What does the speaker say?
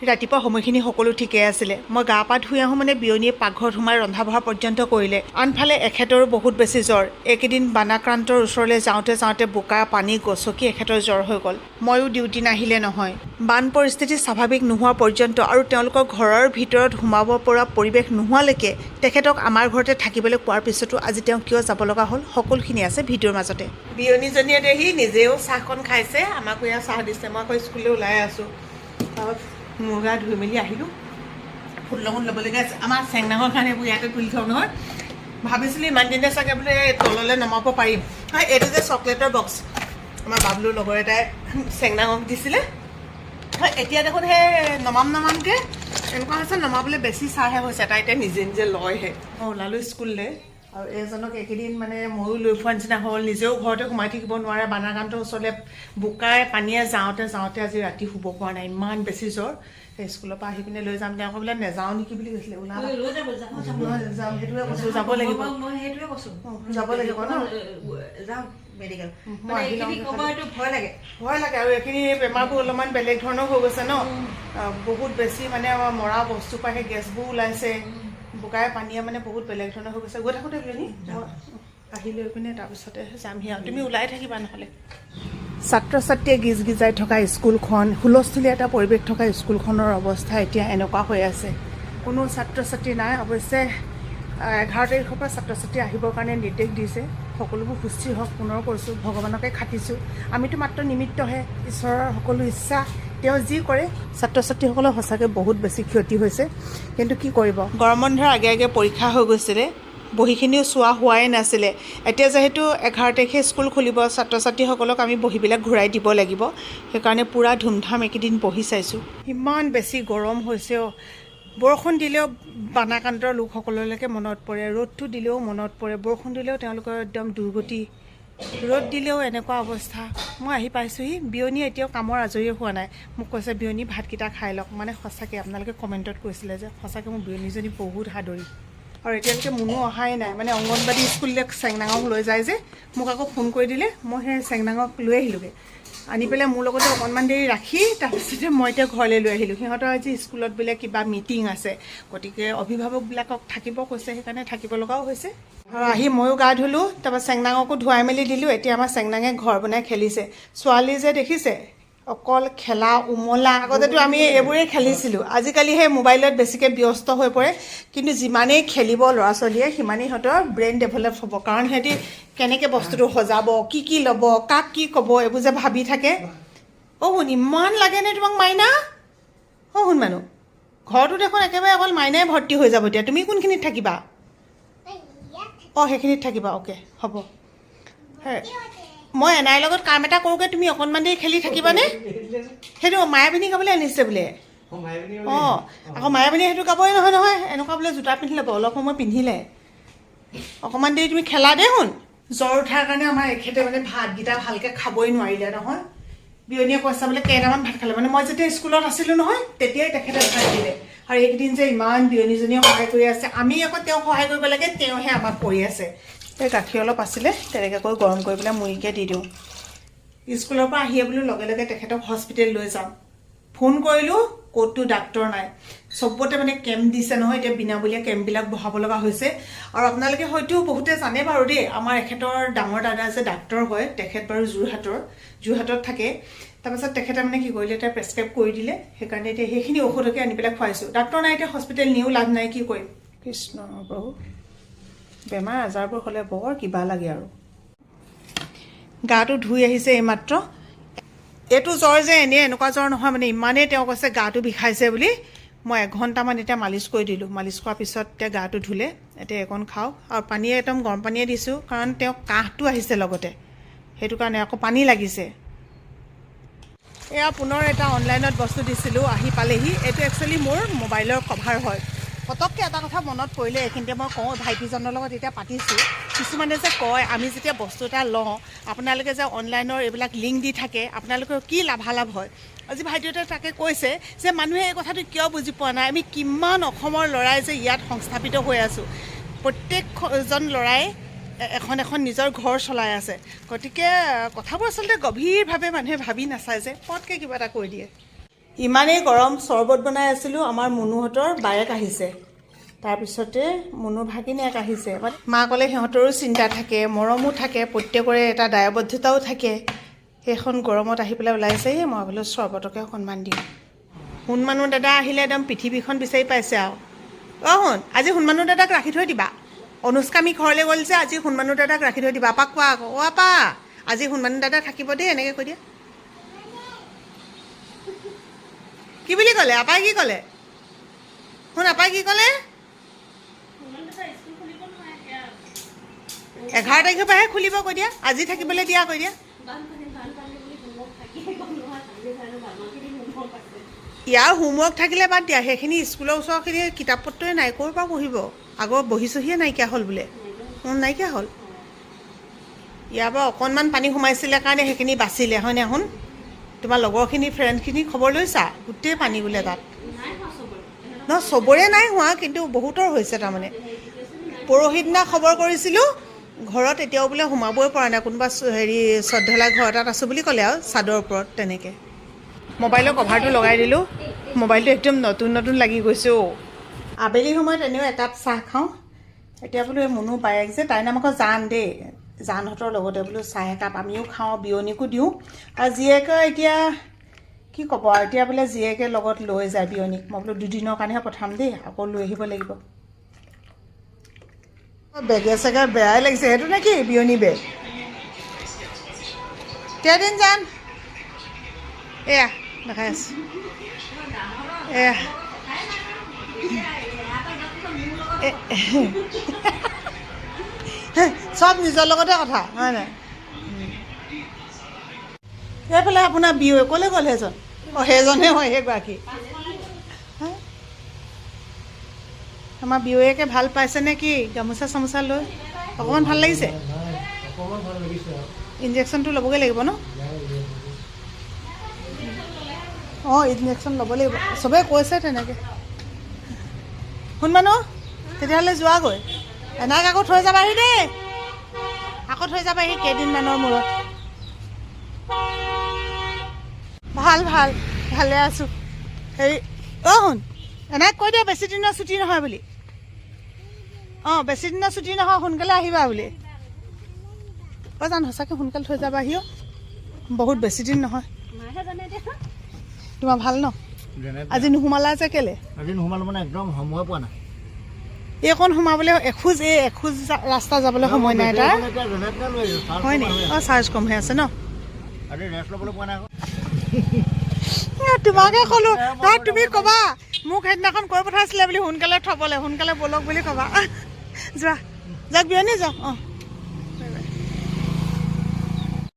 ৰাতিপুৱা সময়খিনি সকলো ঠিকে আছিলে। মই গা পা ধুই আহোঁ মানে বিয়নীয়ে পাকঘৰত সোমাই ৰন্ধা বঢ়া পৰ্যন্ত কৰিলে। আনফালে এখেতৰো বহুত বেছি জ্বৰ। এইকেইদিন বানাক্ৰান্তৰ ওচৰলৈ যাওঁতে যাওঁতে বোকা পানী গছকি এখেতৰ জ্বৰ হৈ গ'ল। ময়ো ডিউটি নাহিলে নহয়। বান পৰিস্থিতি স্বাভাৱিক নোহোৱা পৰ্যন্ত আৰু তেওঁলোকৰ ঘৰৰ ভিতৰত সোমাব পৰা পৰিৱেশ নোহোৱালৈকে তেখেতক আমাৰ ঘৰতে থাকিবলৈ কোৱাৰ পিছতো আজি তেওঁ কিয় যাব লগা হ'ল সকলোখিনি আছে ভিডিঅ'ৰ মাজতে। বিয়নীজনীয়ে দেহি নিজেও চাহকণ খাইছে, আমাকো এয়া চাহ দিছে। মই আকৌ স্কুললৈ ওলাই আছোঁ। মোৰ গা ধুই মেলি আহিলোঁ। ফুল লগত ল'বলগীয়া আছে। আমাৰ চেংনাঙৰ কাৰণে এইবোৰ ইয়াতে তুলি থওঁ নহয়। ভাবিছিলোঁ ইমান দিনে চাগে বোলে তললৈ নমাব পাৰিম। হয়, এইটো যে চকলেটৰ বক্স আমাৰ বাবলুৰ লগৰ এটাই চেংনাঙক দিছিলে। হয়, এতিয়া দেখোন সেই নমামকৈ এনেকুৱা হৈছে নমাবলৈ বেছি চাহে হৈছে। তাই এতিয়া নিজে নিজে লয়হে। মই ওলালোঁ স্কুললৈ আৰু এজনক এইকেইদিন মানে ময়ো লৈ ফুৰা নিচিনা হ'ল। নিজেও ঘৰতে সোমাই থাকিব নোৱাৰে। বানাক্ৰান্তৰ ওচৰলৈ বোকাই পানীয়ে যাওঁতে যাওঁতে আজি ৰাতি শুব পৰা নাই, ইমান বেছি জ্বৰ। সেই স্কুলৰ পৰা আহি পিনে লৈ যাম। তেওঁ আকৌ বোলে নেযাওঁ নেকি বুলি কৈছিলে। ওলাব সেইটোৱে কৈছোঁ, যাব লাগিব যাব লাগিব ন মেডিকেল। ভয় লাগে আৰু এইখিনি বেমাৰবোৰ অলপমান বেলেগ ধৰণৰ হৈ গৈছে ন। বহুত বেছি মানে মৰা বস্তু পাই সেই গেছবোৰ ওলাইছে। বোকাই পানীয়ে মানে বহুত বেলেগ ধৰণৰ হৈ গৈছে। গৈ থাকোঁতে বিয়নী আহি লৈ পিনে তাৰপিছতে যামহি আৰু। তুমি ওলাই থাকিবা নহ'লে। ছাত্ৰ ছাত্ৰীয়ে গিজ গিজাই থকা স্কুলখন, হুলস্থুলীয়া এটা পৰিৱেশ থকা স্কুলখনৰ অৱস্থা এতিয়া এনেকুৱা হৈ আছে। কোনো ছাত্ৰ ছাত্ৰী নাই। অৱশ্যে 11 তাৰিখৰ পৰা ছাত্ৰ ছাত্ৰী আহিবৰ কাৰণে নিৰ্দেশ দিছে। সকলোবোৰ সুস্থিৰ হওক। পুনৰ কৈছোঁ, ভগৱানকে খাটিছোঁ। আমিতো মাত্ৰ নিমিত্তহে। ঈশ্বৰৰ সকলো ইচ্ছা, তেওঁ যি কৰে। ছাত্ৰ ছাত্ৰীসকলৰ সঁচাকৈ বহুত বেছি ক্ষতি হৈছে। কিন্তু কি কৰিব, গৰম বন্ধৰ আগে আগে পৰীক্ষা হৈ গৈছিলে। বহীখিনিও চোৱা হোৱাই নাছিলে। এতিয়া যিহেতু 11 তাৰিখে স্কুল খুলিব, ছাত্ৰ ছাত্ৰীসকলক আমি বহীবিলাক ঘূৰাই দিব লাগিব। সেইকাৰণে পূৰা ধুমধাম এইকেইদিন বহি চাইছোঁ। ইমান বেছি গৰম হৈছে। বৰষুণ দিলেও বানাক্ৰান্তৰ লোকসকললৈকে মনত পৰে, ৰ'দটো দিলেও মনত পৰে। বৰষুণ দিলেও তেওঁলোকৰ একদম দুৰ্গতি, ৰ'দ দিলেও এনেকুৱা অৱস্থা। মই আহি পাইছোঁহি। বিয়নী এতিয়াও কামৰ আজৰিয়ে হোৱা নাই। মোক কৈছে বিয়নী ভাতকেইটা খাই লওক। মানে সঁচাকৈ আপোনালোকে কমেণ্টত কৈছিলে যে সঁচাকৈ মোৰ বিয়নীজনী বহুত সাদৰী। আৰু এতিয়ালৈকে মোনো অহাই নাই। মানে অংগনবাড়ী স্কুললৈ চেংনাঙক লৈ যায় যে, মোক আকৌ ফোন কৰি দিলে। মই সেই চেংনাঙক লৈ আহিলোঁগৈ। আনি পেলাই মোৰ লগতে অকণমান দেৰি ৰাখি তাৰপিছতে মই এতিয়া ঘৰলৈ লৈ আহিলোঁ। সিহঁতৰ আজি স্কুলত বোলে কিবা মিটিং আছে, গতিকে অভিভাৱকবিলাকক থাকিব কৈছে, সেইকাৰণে থাকিব লগাও হৈছে। আৰু আহি ময়ো গা ধুলোঁ, তাৰপৰা চেংনাঙকো ধুৱাই মেলি দিলোঁ। এতিয়া আমাৰ চেংনাঙে ঘৰ বনাই খেলিছে। ছোৱালী যে দেখিছে, অকল খেলা উমলা। আগতেতো আমি এইবোৰেই খেলিছিলোঁ। আজিকালি সেই মোবাইলত বেছিকৈ ব্যস্ত হৈ পৰে। কিন্তু যিমানেই খেলিব ল'ৰা ছোৱালীয়ে, সিমানেই সিহঁতৰ ব্ৰেইন ডেভেলপ হ'ব। কাৰণ সিহঁতি কেনেকৈ বস্তুটো সজাব, কি ল'ব, কাক কি ক'ব, এইবোৰ যে ভাবি থাকে। শুন, ইমান লাগেনে তোমাক মাইনা? শুন মানুহ, ঘৰটো দেখোন একেবাৰে অকল মাইনাই ভৰ্তি হৈ যাব। এতিয়া তুমি কোনখিনিত থাকিবা? সেইখিনিত থাকিবা। অ'কে, হ'ব। মই এনাইৰ লগত কাম এটা কৰোঁগৈ, তুমি অকণমান দেৰি খেলি থাকিবানে? সেইটো মায়াবিনী গাবলৈ আনিছে বোলে। আকৌ মায়াবিনী সেইটো গাবই নহয়। এনেকুৱা বোলে জোতা পিন্ধি ল'ব, অলপ সময় পিন্ধিলে। অকণমান দেৰি তুমি খেলা দেই। শুন, জ্বৰ উঠাৰ কাৰণে আমাৰ এখেতে মানে ভাতকেইটা ভালকৈ খাবই নোৱাৰিলে নহয়। বিয়নীয়ে কৈছা বোলে কেইটামান ভাত খালে। মানে মই যেতিয়া স্কুলত আছিলোঁ নহয়, তেতিয়াই তেখেতে ভাত দিলে। আৰু এইকেইদিন যে ইমান বিয়নীজনীয়ে সহায় কৰি আছে, আমি আকৌ তেওঁক সহায় কৰিব লাগে, তেওঁহে আমাক কৰি আছে। এই গাখীৰ অলপ আছিলে, তেনেকৈ কৰি গৰম কৰি পেলাই মুড়িকৈ দি দিওঁ। স্কুলৰ পৰা আহিয়ে বোলো লগে লগে তেখেতক হস্পিটেল লৈ যাম। ফোন কৰিলোঁ, ক'তো ডাক্তৰ নাই। চবতে মানে কেম্প দিছে নহয়, এতিয়া বিনামূলীয়া কেম্পবিলাক বহাব লগা হৈছে। আৰু আপোনালোকে হয়তো বহুতে জানে বাৰু দেই, আমাৰ এখেতৰ ডাঙৰ দাদা যে ডাক্তৰ হয়, তেখেত বাৰু যোৰহাটত থাকে। তাৰপাছত তেখেতে মানে কি কৰিলে, এতিয়া প্ৰেছক্ৰাইব কৰি দিলে। সেইকাৰণে এতিয়া সেইখিনি ঔষধকে আনি পেলাই খুৱাইছোঁ। ডাক্তৰ নাই, এতিয়া হস্পিটেল নিও লাভ নাই, কি কৰিম। কৃষ্ণ প্ৰভু, বেমাৰ আজাৰবোৰ হ'লে বৰ কিবা লাগে আৰু। গাটো ধুই আহিছে এইমাত্ৰ। এইটো জ্বৰ যে এনেকুৱা জ্বৰ নহয়, মানে ইমানেই তেওঁ কৈছে গাটো বিষাইছে বুলি। মই 1 ঘণ্টামান এতিয়া মালিচ কৰি দিলোঁ। মালিচ কৰাৰ পিছত এতিয়া গাটো ধুলে। এতিয়া একণ খাওক আৰু পানীয়ে একদম গৰম পানীয়ে দিছোঁ, কাৰণ তেওঁ কাহটো আহিছে লগতে, সেইটো কাৰণে আকৌ পানী লাগিছে। এয়া পুনৰ এটা অনলাইনত বস্তু দিছিলোঁ, আহি পালেহি। এইটো একচুৱেলি মোৰ মোবাইলৰ কভাৰ হয়। পটককৈ এটা কথা মনত পৰিলে এইখিনিতে মই কওঁ, ভাইটিজনৰ লগত এতিয়া পাতিছোঁ। কিছুমানে যে কয়, আমি যেতিয়া বস্তু এটা লওঁ, আপোনালোকে যে অনলাইনৰ এইবিলাক লিংক দি থাকে, আপোনালোকৰ কি লাভালাভ হয়। আজি ভাইটিহঁতে তাকে কৈছে যে মানুহে এই কথাটো কিয় বুজি পোৱা নাই, আমি কিমান অসমৰ ল'ৰাই যে ইয়াত সংস্থাপিত হৈ আছোঁ। প্ৰত্যেকজন ল'ৰাই এখন নিজৰ ঘৰ চলাই আছে। গতিকে কথাবোৰ আচলতে গভীৰভাৱে মানুহে ভাবি নাচায় যে, পটকৈ কিবা এটা কৈ দিয়ে। ইমানেই গৰম চৰবত বনাই আছিলোঁ আমাৰ মুনুহঁতৰ বায়েক আহিছে তাৰপিছতে মুনুৰ ভাগিনীয়েক আহিছে মা ক'লে সিহঁতৰো চিন্তা থাকে মৰমো থাকে প্ৰত্যেকৰে এটা দায়বদ্ধতাও থাকে সেইখন গৰমত আহি পেলাই ওলাইছে মই বোলো চৰবতকে সন্মান দিওঁ সোণমানু দাদা আহিলে একদম পৃথিৱীখন বিচাৰি পাইছে আৰু শুন আজি সোণমানু দাদাক ৰাখি থৈ দিবা অনুষ্কামী ঘৰলৈ গ'ল যে আজি সোণমানু দাদাক ৰাখি থৈ দিবা আপাক কোৱা আকৌ আপা আজি সোণমানু দাদা থাকিব দেই এনেকৈ কৈ দিয়া কি বুলি ক'লে আপাই কি ক'লে শুন আপাই কি ক'লে 11 তাৰিখৰ পৰাহে খুলিব কৈ দিয়া আজি থাকিবলৈ দিয়া কৈ দিয়া ইয়াৰ হোমৱৰ্ক থাকিলে বাদ দিয়া সেইখিনি স্কুলৰ ওচৰৰখিনি কিতাপ পত্ৰই নাই ক'ৰ পৰা পঢ়িব আগৰ বহি চহিয়ে নাইকিয়া হ'ল বোলে নাইকিয়া হ'ল ইয়াৰ পৰা অকণমান পানী সোমাইছিলে কাৰণে সেইখিনি বাচিলে হয়নে শুন তোমাৰ লগৰখিনি ফ্ৰেণ্ডখিনি খবৰ লৈছা গোটেই পানী বোলে তাত নহয় চবৰে নাই হোৱা কিন্তু বহুতৰ হৈছে তাৰমানে পৰহি দিনা খবৰ কৰিছিলোঁ ঘৰত এতিয়াও বোলে সোমাবই পৰা নাই কোনোবা হেৰি শ্ৰদ্ধালা ঘৰ এটাত আছোঁ বুলি ক'লে আৰু চাদৰ ওপৰত তেনেকৈ মোবাইলৰ কভাৰটো লগাই দিলোঁ মোবাইলটো একদম নতুন নতুন লাগি গৈছে আবেলি সময়ত এনেও একাপ চাহ খাওঁ এতিয়া বোলো এই মুনু বায়েক যে তাইৰ নাম আকৌ জান দেই জানহঁতৰ লগতে বোলো চাহ একাপ আমিও খাওঁ বিয়নীকো দিওঁ আৰু জীয়েকে এতিয়া কি ক'ব আৰু এতিয়া বোলে জীয়েকে লগত লৈ যায় বিয়নীক মই বোলো 2 দিনৰ কাৰণেহে পঠাম দেই আকৌ লৈ আহিব লাগিব বেগে চেগে বেয়াই লাগিছে সেইটো নে কি বিয়নী বেগ কেইদিন যান এয়া দেখাই আছোঁ এয়া চব নিজৰ লগতে কথা হয় নাই সেইফালে আপোনাৰ বিহু ক'লৈ গ'ল সেইজন সেইজনে হয় সেইগৰাকী আমাৰ বিহুৱেকে ভাল পাইছে নে কি গামোচা চামোচা লৈ অকণমান ভাল লাগিছে ইনজেকশ্যনটো ল'বগৈ লাগিব ন ইনজেকশ্যন ল'ব লাগিব চবেই কৈছে তেনেকৈ শুন মানুহ তেতিয়াহ'লে যোৱাগৈ এনাক আকৌ থৈ যাবাহি দেই আকৌ থৈ যাবাহি কেইদিনমানৰ মূৰত ভাল ভাল ভালে আছোঁ হেৰি শুন এনাক কৈ দিয়া বেছি দিনৰ ছুটি নহয় বুলি বেছি দিনৰ ছুটি নহয় সোনকালে আহিবা বুলি জান সঁচাকৈ সোনকালে থৈ যাবাহি বহুত বেছি দিন নহয় তোমাৰ ভাল ন আজি নোসোমালা যে কেলে আজি নোসোমালো মানে একদম সময় পোৱা নাই এইকণ সোমাবলৈ এখোজ ৰাস্তা যাবলৈ সময় নাই তাৰ হয় নি চাৰ্জ কম হৈ আছে ন তোমাকে ক'লো তুমি ক'বা মোক সেইদিনাখন কৈ পঠাইছিলে বুলি সোনকালে থ'বলৈ সোনকালে ব'লক বুলি ক'বা যোৱা যাওক বিয়নী যাওক